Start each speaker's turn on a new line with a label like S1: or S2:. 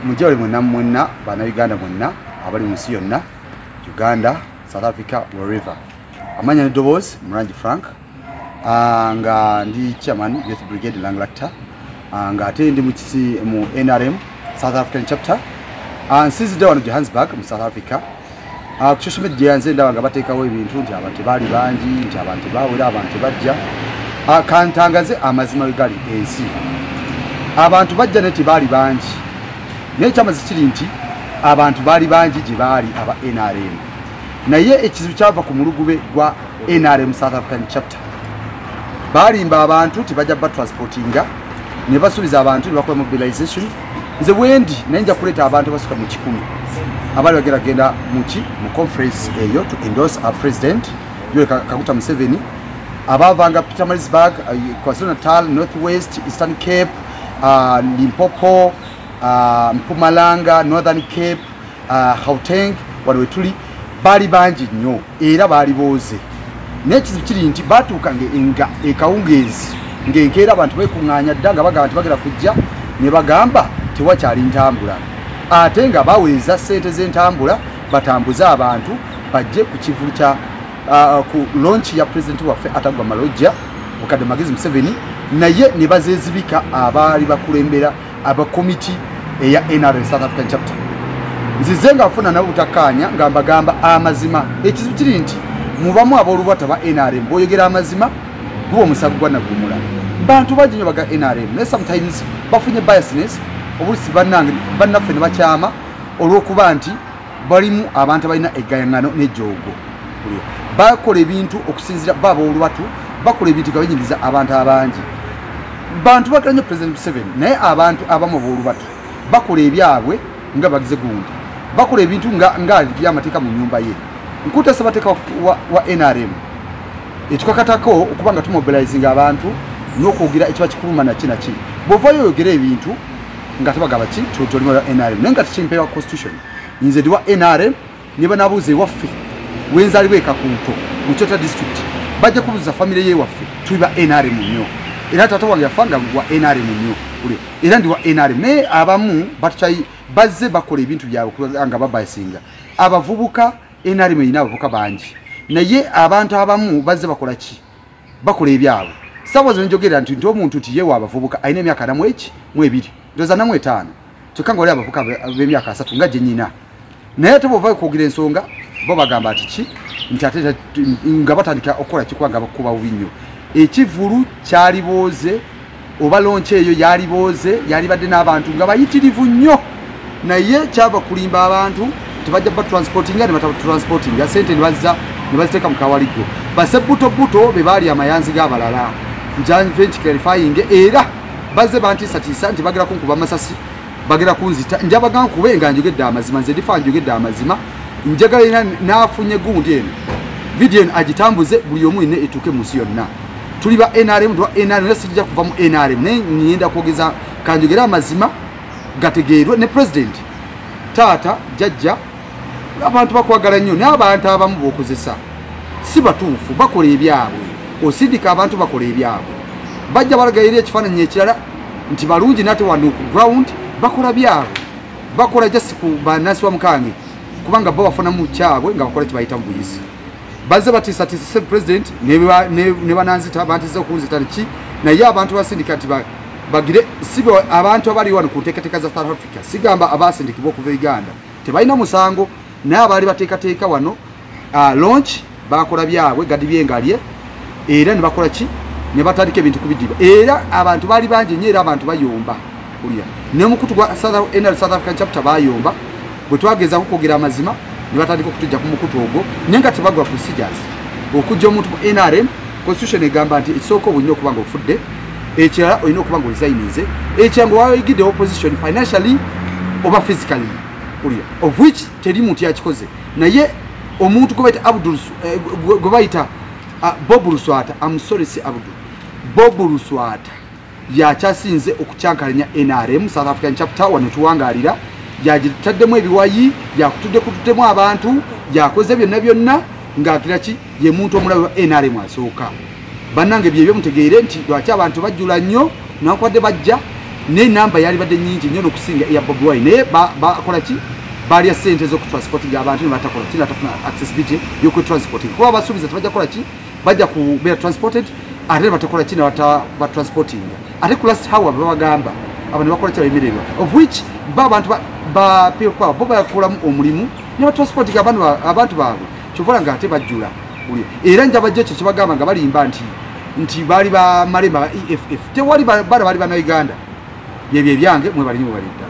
S1: Mujole mwenna bana Uganda mwenna abali munsi yonna Uganda, South Africa, wherever. Amanya ni Doboz Mranji Frank nga ndi chairman Youth Brigade Langlatta nga ate ndi mu NRM South African chapter nsizi dawa no Johannesburg mu South Africa. Social media nze ndawa nga batekawo ebintu nti abantu bali bangi nti abantu bawera abantu bajja kantangaze amazima gali ensi abantu bajja neti bali bangi n'ekyamazi kiri nti abantu bali bangi gye bali aba NRM naye ekizibu kyava ku mulugube gwa NRM South African chapter balimba abantu tibajja ba transportinga ne basubiza abantu bakola mobilization nze wendi nenja kuleta abantu basuka mu 10 abali bageragenda mu conference eyo to endorse our president Yoweri Kaguta Museveni abavanga Pietermaritzburg, KwaZulu-Natal, Northwest, Eastern Cape, Limpopo, Mpumalanga, Northern Cape, Gauteng, wano wetuli bali bangi nnyo era bali boze n'ekizibu kiri nti batuuka nga ekawungeezi ng'enkeera abantu beekuŋŋaanya dda nga bagamba nti bagenda kujja ne bagamba tewakyali ntambula ate nga baweza ssente z'entambula batambuze abantu bajje ku kivulu kya ku launch ya president waffe Atagwa Malojja Mukadde Magezi Museveni naye ne bazezibika abali bakulembera aba committee eya NRM South African chapter nzizenga afuna nabo butakanya ngamba gamba amazima ekizibu kiri nti mubamu abolubata ba NRM boyogera amazima gubo musagu gwa nagumula bantu bajinyo baga NRM ne sometimes bafunye biasness obulisi bannaffe ne bakyama olw'okuba nti balimu abantu abalina eggayangano n'ejjoogo bakola ebintu okusinzira baba olubatu bakola ebintu gabinyiriza abantu abangi bantu bakanye president Museveni naye abantu abamu olubatu bakola ebyabwe nga bagize gundi bakola ebintu nga byamateeka mu nyumba ye nkuta sabateeka wa NRM etukakatako okubanga tumobilizing abantu n'okwogera ekiba kikuluma na kinaki bovayo yogera ebintu nga tebagaba ki tutolimo ya NRM nenga tichimpewa constitution nze diwa NRM niba nabuze waffe wenzali weka kunto mu Chota district bajja kubuza family ye waffe tuiba NRM nnyo era tata wange yafanga wa NRM nnyo ule era ndi wa NRM ne abamu batuchai bazze bakola ebintu byabo kubanga babayisinga abavubuka NRM ina abavubuka bangi naye abantu abamu bazze bakola ki bakola ebyabo sabazo njogera nti omuntu tiyewa abavubuka aina emyaka na mweki mwebiri ndoza na mwetano tukanga oli abavubuka b'emyaka 3 nga je nyina naye tebova kugira ensonga bo bagamba ati ki nti ate nga batandika okola kikwanga bakuba ubinyo ekivulu kyali boze oba lonche eyo yali boze yali badde n'abantu nga bayitirivu nnyo naye kyava kulimba abantu tebajja ba transporting ne bata transporting ya sente ne baziteka mu kawaligo base buto be bali amayanzi g'abalala njan vent clarifying era bazze banti satisa nti bagera kunkuba masasi bagera kunzita njabaga kubenga njogedde amazima nze difa njogedde amazima njagala nafunye gundi eno video agitambuze buli omu ine etuke munsi yonna tuli ba NRM ndo NRM sijja kuva mu NRM ne nyenda kwogeza kanjogera amazima gategeerwe ne president tata jajja abantu bakwagala nnyo n'abantu abamu bokozesa si batuufu bakola ebyabwe osindika abantu bakola ebyabwe bajja balagayira ekifaananyi ekirala nti balungi nate wano ku ground bakola byabwe bakola just ku banasi wa mukange kubanga bo bafuna mu kyabwe nga bakola kibayita mu buyisi bazze batisatise president ne bananzita bantiza okunzita ki naye abantu basindika nti bagire sibo abantu abali wano ku nteekateeka za South Africa sigamba abasindikibwa okuva Uganda tebalina musango naye abali bateekateeka wano launch bakola byabwe gadi byengalye era ne bakola ki ne batandika ebintu kubidiba era abantu bali bangi nnyo era abantu bayomba kulya ne mukutu gwa South African chapter bayomba bwe twageza okugera amazima ne batandika okutujja ku mukutu ogwo nenga tebagwa procedures okujja omuntu mu NRM constitution egamba nti ekisooka obunyo okubanga ofudde ekirala olina okuba nga resignize ekyangu wayigidde opposition financially oba physically kulya of which teri muntu yakikoze naye omuntu gwe bayita Bob Luswata I'm sorry si Abdul Bob Luswata yakyasinze okucyankalanya NRM South African chapter wano tuwangalira yagitaddemu ebiwayi yakutuddemu abantu yakoze byonna ng'akira ki ye muntu omulabe wa NRM asooka bannange byebyo mutegeere nti lwaki abantu bajjula nnyo nakwadde bajja ne namba yali badde nyingi nnyo okusinga ya Bobi Wine naye bakola ki bali sente zo kutransporting abantu ne batakola ki natafuna accessibility yo kutransporting kuba basubiza tebajja kola ki bajja ku be transported ate batakola ki na ba transporting ate ku last hour babagamba abantu bakola ki bemererwa of which abantu ba people bo bakola omulimu ne ba transporting abantu baabwe kyovula nga ate bajjula era njabajja ekyo kibagamba nga balimba nti bali ba malema EFF tewali bali ba Uganda bye byange mwe bali mu balidda